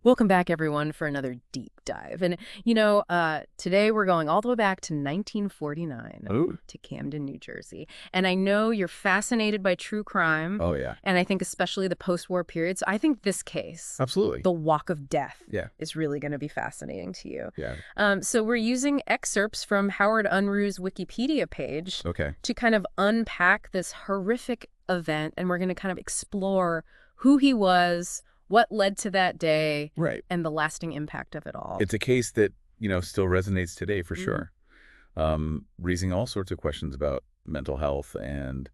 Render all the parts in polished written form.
Welcome back, everyone, for another deep dive. And, today we're going all the way back to 1949 Oh, to Camden, New Jersey. And I know you're fascinated by true crime, oh yeah, and I think especially the post-war period. So I think this case, absolutely. the Walk of Death, Yeah, is really going to be fascinating to you. yeah. So we're using excerpts from Howard Unruh's Wikipedia page Okay. to kind of unpack this horrific event, and we're going to kind of explore who he was, what led to that day, Right. and the lasting impact of it all. It's a case that, still resonates today for Mhm. sure. Raising all sorts of questions about mental health and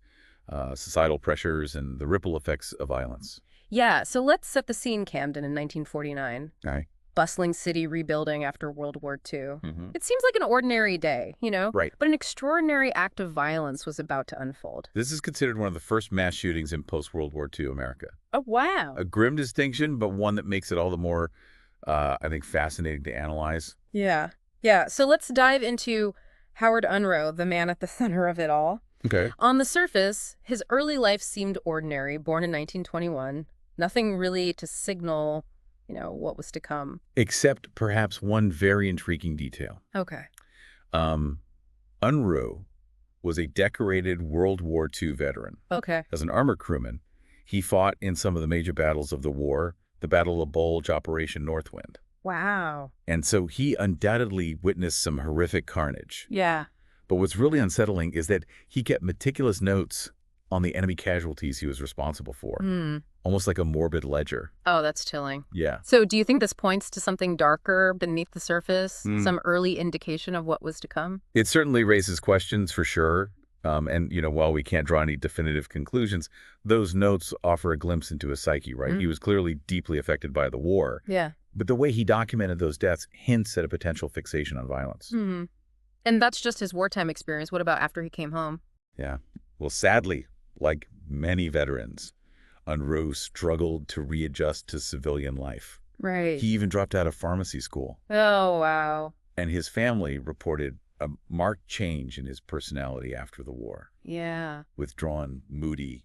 societal pressures and the ripple effects of violence. Yeah, so let's set the scene, Camden, in 1949. Right. Bustling city rebuilding after World War II. Hmm. It seems like an ordinary day, Right. but an extraordinary act of violence was about to unfold. This is considered one of the first mass shootings in post-World War II America. Oh, wow. A grim distinction, but one that makes it all the more, I think, fascinating to analyze. Yeah. Yeah, so let's dive into Howard Unruh, the man at the center of it all. Okay. On the surface, his early life seemed ordinary, born in 1921. Nothing really to signal, what was to come. Except perhaps one very intriguing detail. Okay. Um, Unruh was a decorated World War II veteran. Okay. As an armor crewman, he fought in some of the major battles of the war, the Battle of the Bulge, Operation Northwind. Wow. And so he undoubtedly witnessed some horrific carnage. Yeah. But what's really unsettling is that he kept meticulous notes on the enemy casualties he was responsible for, almost like a morbid ledger. Oh, that's chilling. Yeah. So do you think this points to something darker beneath the surface? Mm. Some early indication of what was to come? It certainly raises questions for sure. And, while we can't draw any definitive conclusions, those notes offer a glimpse into his psyche, right? He was clearly deeply affected by the war. Yeah. But the way he documented those deaths hints at a potential fixation on violence. And that's just his wartime experience. What about after he came home? Yeah. Well, sadly, like many veterans, Unruh struggled to readjust to civilian life. Right. He even dropped out of pharmacy school. Oh, wow. And his family reported a marked change in his personality after the war. Yeah. Withdrawn, moody,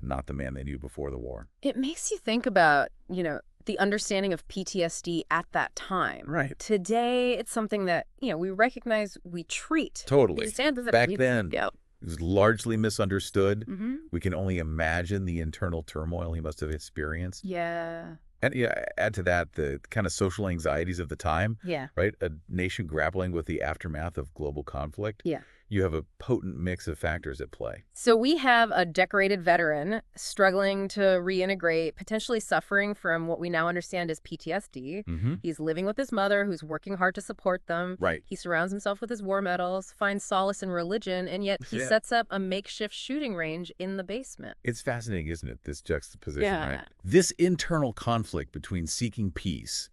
not the man they knew before the war. It makes you think about, the understanding of PTSD at that time. Right. Today, it's something that, we recognize, we treat. Totally. Back then, Yeah. it was largely misunderstood. Mm-hmm. We can only imagine the internal turmoil he must have experienced. Yeah. And add to that the kind of social anxieties of the time, Yeah. right? A nation grappling with the aftermath of global conflict. Yeah. You have a potent mix of factors at play. So we have a decorated veteran struggling to reintegrate, potentially suffering from what we now understand as PTSD. Mm-hmm. He's living with his mother, who's working hard to support them. Right. He surrounds himself with his war medals, finds solace in religion, and yet he sets up a makeshift shooting range in the basement. It's fascinating, isn't it, this juxtaposition, Yeah. right? This internal conflict between seeking peace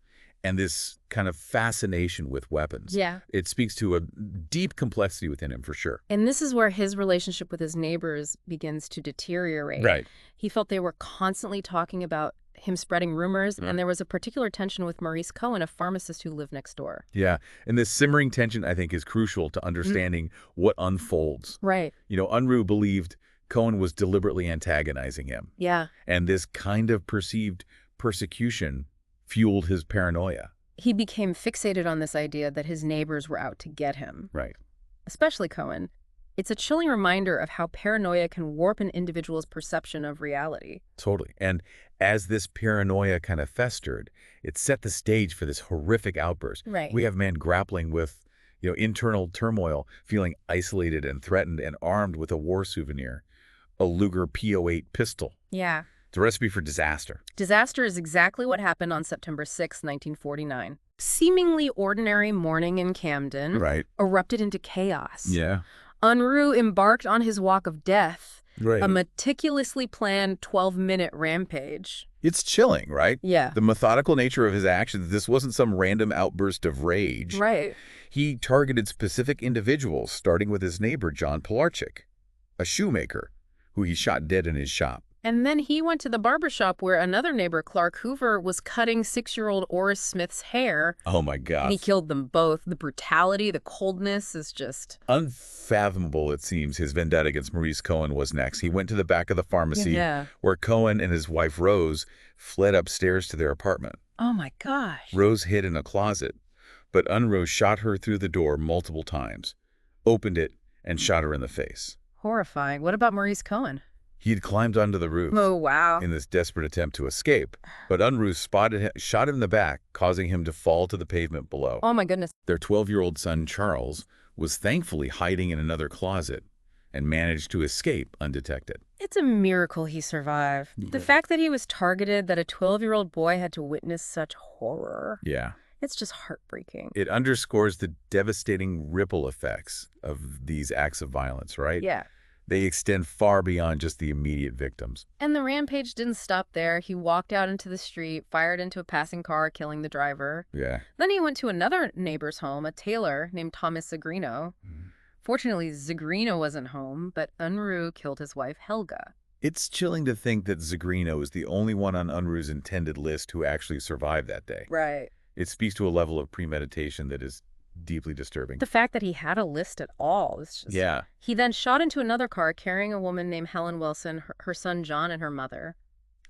and this kind of fascination with weapons. Yeah. It speaks to a deep complexity within him, for sure. And this is where his relationship with his neighbors begins to deteriorate. Right. He felt they were constantly talking about him spreading rumors, and there was a particular tension with Maurice Cohen, a pharmacist who lived next door. Yeah. And this simmering tension, I think, is crucial to understanding what unfolds. Right. Unruh believed Cohen was deliberately antagonizing him. Yeah. And this kind of perceived persecution fueled his paranoia. He became fixated on this idea that his neighbors were out to get him, Right. especially Cohen. It's a chilling reminder of how paranoia can warp an individual's perception of reality. Totally. And as this paranoia kind of festered, it set the stage for this horrific outburst. Right. We have men grappling with, internal turmoil, feeling isolated and threatened and armed with a war souvenir, a Luger P08 pistol. Yeah. It's a recipe for disaster. Disaster is exactly what happened on September 6, 1949. Seemingly ordinary morning in Camden Right. erupted into chaos. Yeah. Unruh embarked on his walk of death, Right. a meticulously planned 12-minute rampage. It's chilling, right? Yeah. The methodical nature of his actions, this wasn't some random outburst of rage. Right. He targeted specific individuals, starting with his neighbor, John Pilarczyk, a shoemaker, who he shot dead in his shop. And then he went to the barbershop where another neighbor, Clark Hoover, was cutting 6-year-old Oris Smith's hair. Oh, my God. And he killed them both. The brutality, the coldness is just... Unfathomable, it seems, his vendetta against Maurice Cohen was next. He went to the back of the pharmacy Yeah. where Cohen and his wife, Rose, fled upstairs to their apartment. Oh my gosh. Rose hid in a closet, but Unruh shot her through the door multiple times, opened it, and shot her in the face. Horrifying. What about Maurice Cohen? He had climbed onto the roof Oh, wow. in this desperate attempt to escape, but Unruh spotted him, shot him in the back, causing him to fall to the pavement below. Oh my goodness. Their 12-year-old son, Charles, was thankfully hiding in another closet and managed to escape undetected. It's a miracle he survived. The fact that he was targeted, that a 12-year-old boy had to witness such horror. Yeah. It's just heartbreaking. It underscores the devastating ripple effects of these acts of violence, right? Yeah. They extend far beyond just the immediate victims. And the rampage didn't stop there. He walked out into the street, fired into a passing car, killing the driver. Yeah. Then he went to another neighbor's home, a tailor named Thomas Zagrino. Fortunately, Zagrino wasn't home, but Unruh killed his wife, Helga. It's chilling to think that Zagrino is the only one on Unruh's intended list who actually survived that day. Right. It speaks to a level of premeditation that is deeply disturbing. The fact that he had a list at all is just... Yeah. He then shot into another car carrying a woman named Helen Wilson, her son John, and her mother.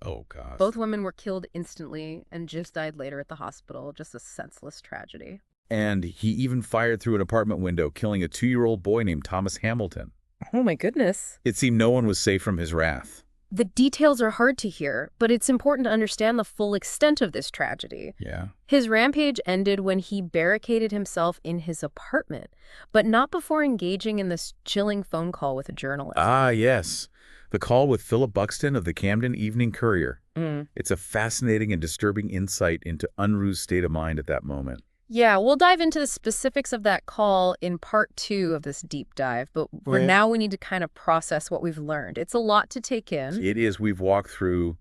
Oh, gosh. Both women were killed instantly and just died later at the hospital. Just a senseless tragedy. And he even fired through an apartment window, killing a 2-year-old boy named Thomas Hamilton. Oh my goodness. It seemed no one was safe from his wrath. The details are hard to hear, but it's important to understand the full extent of this tragedy. Yeah. His rampage ended when he barricaded himself in his apartment, but not before engaging in this chilling phone call with a journalist. Ah, yes. The call with Philip Buxton of the Camden Evening Courier. It's a fascinating and disturbing insight into Unruh's state of mind at that moment. Yeah, we'll dive into the specifics of that call in part 2 of this deep dive, but for Right. now we need to kind of process what we've learned. It's a lot to take in. It is. We've walked through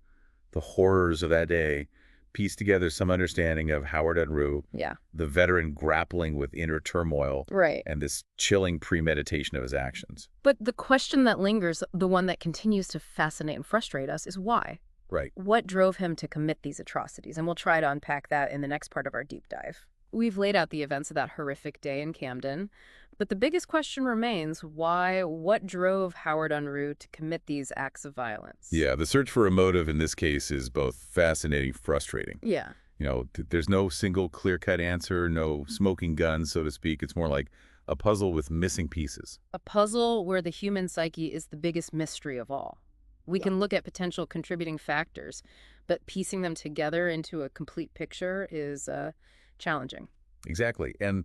the horrors of that day, pieced together some understanding of Howard Unruh, Yeah, the veteran grappling with inner turmoil, right. and this chilling premeditation of his actions. But the question that lingers, the one that continues to fascinate and frustrate us, is why? Right. What drove him to commit these atrocities? And we'll try to unpack that in the next part of our deep dive. We've laid out the events of that horrific day in Camden, but the biggest question remains, why, what drove Howard Unruh to commit these acts of violence? Yeah, the search for a motive in this case is both fascinating and frustrating. Yeah. You know, there's no single clear-cut answer, no smoking gun, so to speak. It's more like a puzzle with missing pieces. A puzzle where the human psyche is the biggest mystery of all. We can look at potential contributing factors, but piecing them together into a complete picture is challenging. Exactly. And,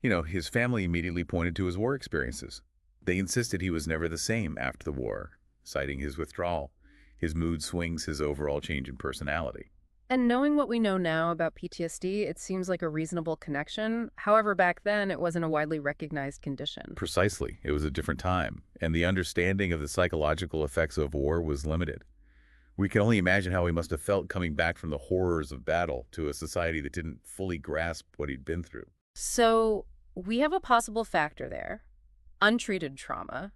you know, his family immediately pointed to his war experiences. They insisted he was never the same after the war, citing his withdrawal, his mood swings, his overall change in personality. And knowing what we know now about PTSD, it seems like a reasonable connection. However, back then, it wasn't a widely recognized condition. Precisely. It was a different time, and the understanding of the psychological effects of war was limited. We can only imagine how he must have felt coming back from the horrors of battle to a society that didn't fully grasp what he'd been through. So we have a possible factor there, untreated trauma.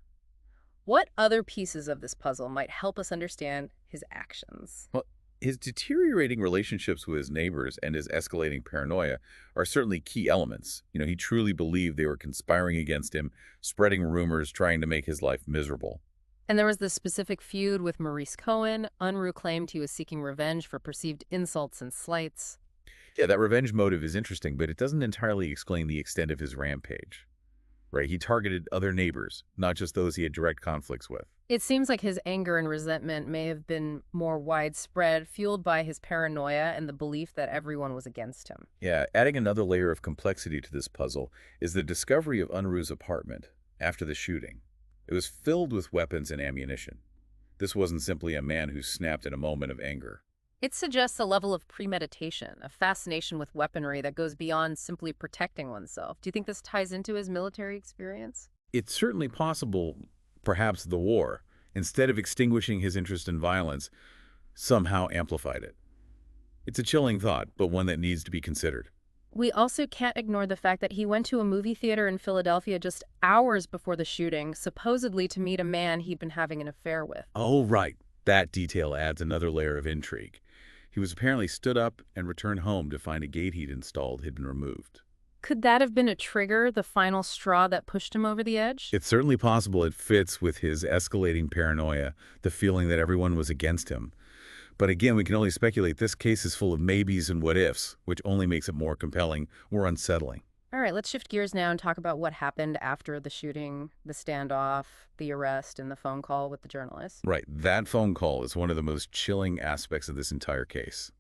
What other pieces of this puzzle might help us understand his actions? Well, his deteriorating relationships with his neighbors and his escalating paranoia are certainly key elements. You know, he truly believed they were conspiring against him, spreading rumors, trying to make his life miserable. And there was this specific feud with Maurice Cohen. Unruh claimed he was seeking revenge for perceived insults and slights. Yeah, that revenge motive is interesting, but it doesn't entirely explain the extent of his rampage. Right? He targeted other neighbors, not just those he had direct conflicts with. It seems like his anger and resentment may have been more widespread, fueled by his paranoia and the belief that everyone was against him. Yeah, adding another layer of complexity to this puzzle is the discovery of Unruh's apartment after the shooting. It was filled with weapons and ammunition. This wasn't simply a man who snapped in a moment of anger. It suggests a level of premeditation, a fascination with weaponry that goes beyond simply protecting oneself. Do you think this ties into his military experience? It's certainly possible, perhaps the war, instead of extinguishing his interest in violence, somehow amplified it. It's a chilling thought, but one that needs to be considered. We also can't ignore the fact that he went to a movie theater in Philadelphia just hours before the shooting, supposedly to meet a man he'd been having an affair with. Oh, right. That detail adds another layer of intrigue. He was apparently stood up and returned home to find a gate he'd installed had been removed. Could that have been a trigger, the final straw that pushed him over the edge? It's certainly possible it fits with his escalating paranoia, the feeling that everyone was against him. But again, we can only speculate. This case is full of maybes and what-ifs, which only makes it more compelling, more unsettling. All right, let's shift gears now and talk about what happened after the shooting, the standoff, the arrest, and the phone call with the journalist. Right, that phone call is one of the most chilling aspects of this entire case.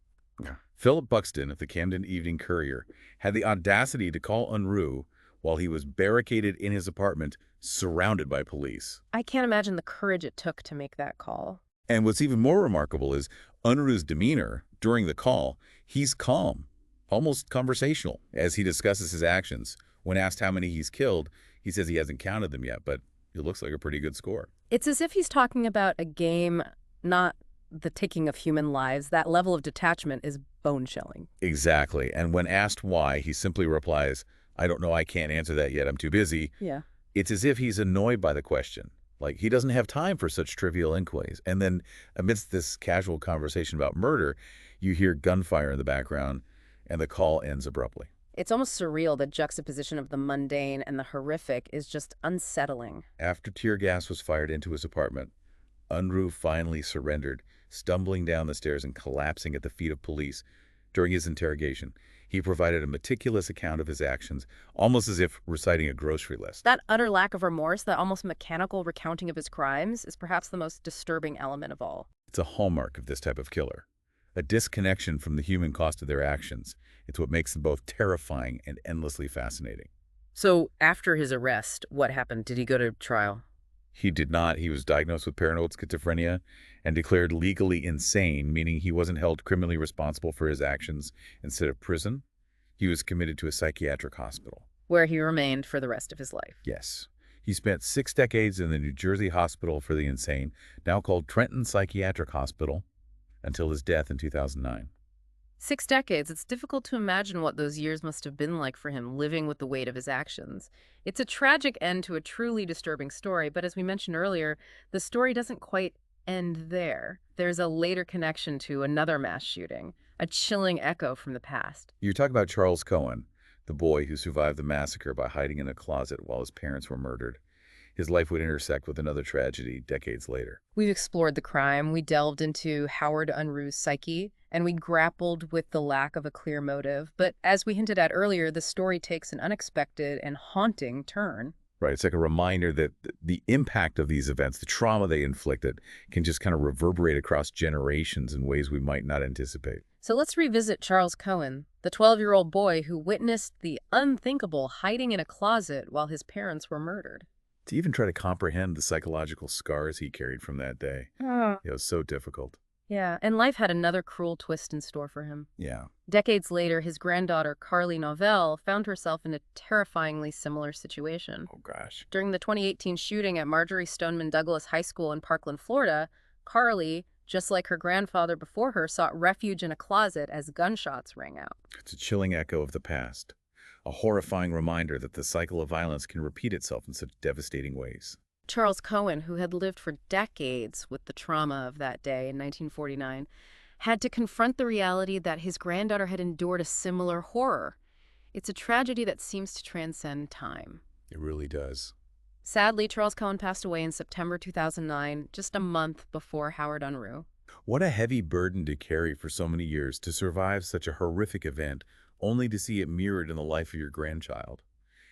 Yeah. Philip Buxton of the Camden Evening Courier had the audacity to call Unruh while he was barricaded in his apartment, surrounded by police. I can't imagine the courage it took to make that call. And what's even more remarkable is Unruh's demeanor during the call. He's calm, almost conversational, as he discusses his actions. When asked how many he's killed, he says he hasn't counted them yet, but it looks like a pretty good score. It's as if he's talking about a game, not the taking of human lives. That level of detachment is bone-chilling. Exactly. And when asked why, he simply replies, "I don't know, I can't answer that yet, I'm too busy." Yeah. It's as if he's annoyed by the question. Like, he doesn't have time for such trivial inquiries. And then amidst this casual conversation about murder, you hear gunfire in the background, and the call ends abruptly. It's almost surreal. The juxtaposition of the mundane and the horrific is just unsettling. After tear gas was fired into his apartment, Unruh finally surrendered, stumbling down the stairs and collapsing at the feet of police. During his interrogation, he provided a meticulous account of his actions, almost as if reciting a grocery list. That utter lack of remorse, that almost mechanical recounting of his crimes, is perhaps the most disturbing element of all. It's a hallmark of this type of killer, a disconnection from the human cost of their actions. It's what makes them both terrifying and endlessly fascinating. So, after his arrest, what happened? Did he go to trial? He did not. He was diagnosed with paranoid schizophrenia and declared legally insane, meaning he wasn't held criminally responsible for his actions. Instead of prison, he was committed to a psychiatric hospital. Where he remained for the rest of his life. Yes. He spent 6 decades in the New Jersey Hospital for the Insane, now called Trenton Psychiatric Hospital, until his death in 2009. 6 decades. It's difficult to imagine what those years must have been like for him, living with the weight of his actions. It's a tragic end to a truly disturbing story, but as we mentioned earlier, the story doesn't quite end there. There's a later connection to another mass shooting, a chilling echo from the past. You talk about Charles Cohen, the boy who survived the massacre by hiding in a closet while his parents were murdered. His life would intersect with another tragedy decades later. We've explored the crime, we delved into Howard Unruh's psyche, and we grappled with the lack of a clear motive. But as we hinted at earlier, the story takes an unexpected and haunting turn. Right. It's like a reminder that the impact of these events, the trauma they inflicted, can just kind of reverberate across generations in ways we might not anticipate. So let's revisit Charles Cohen, the 12-year-old boy who witnessed the unthinkable hiding in a closet while his parents were murdered. To even try to comprehend the psychological scars he carried from that day, it was so difficult. Yeah, and life had another cruel twist in store for him. Yeah. Decades later, his granddaughter, Carly Novell, found herself in a terrifyingly similar situation. Oh, gosh. During the 2018 shooting at Marjorie Stoneman Douglas High School in Parkland, Florida, Carly, just like her grandfather before her, sought refuge in a closet as gunshots rang out. It's a chilling echo of the past, a horrifying reminder that the cycle of violence can repeat itself in such devastating ways. Charles Cohen, who had lived for decades with the trauma of that day in 1949, had to confront the reality that his granddaughter had endured a similar horror. It's a tragedy that seems to transcend time. It really does. Sadly, Charles Cohen passed away in September 2009, just a month before Howard Unruh. What a heavy burden to carry for so many years, to survive such a horrific event, only to see it mirrored in the life of your grandchild.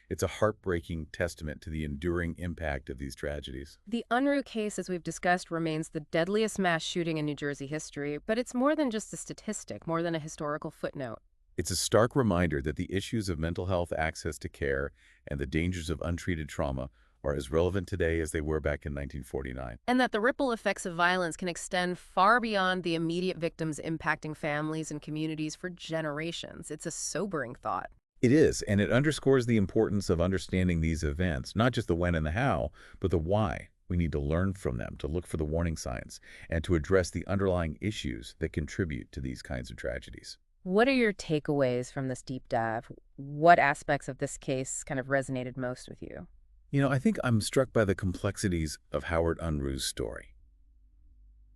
It's a heartbreaking testament to the enduring impact of these tragedies. The Unruh case, as we've discussed, remains the deadliest mass shooting in New Jersey history, but it's more than just a statistic, more than a historical footnote. It's a stark reminder that the issues of mental health access to care and the dangers of untreated trauma are as relevant today as they were back in 1949. And that the ripple effects of violence can extend far beyond the immediate victims, impacting families and communities for generations. It's a sobering thought. It is, and it underscores the importance of understanding these events, not just the when and the how, but the why. We need to learn from them, to look for the warning signs, and to address the underlying issues that contribute to these kinds of tragedies. What are your takeaways from this deep dive? What aspects of this case kind of resonated most with you? I think I'm struck by the complexities of Howard Unruh's story.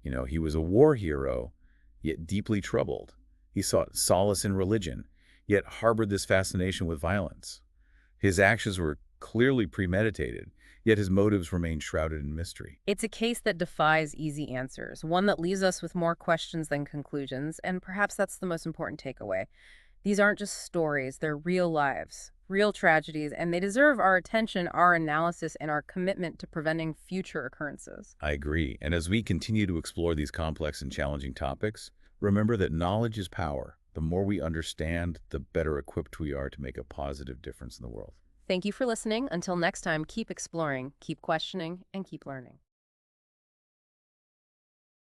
He was a war hero, yet deeply troubled. He sought solace in religion, yet harbored this fascination with violence. His actions were clearly premeditated, Yet his motives remain shrouded in mystery. It's a case that defies easy answers, one that leaves us with more questions than conclusions, and perhaps that's the most important takeaway. These aren't just stories, they're real lives, real tragedies, and they deserve our attention, our analysis, and our commitment to preventing future occurrences. I agree. And as we continue to explore these complex and challenging topics, remember that knowledge is power. The more we understand, the better equipped we are to make a positive difference in the world. Thank you for listening. Until next time, keep exploring, keep questioning, and keep learning.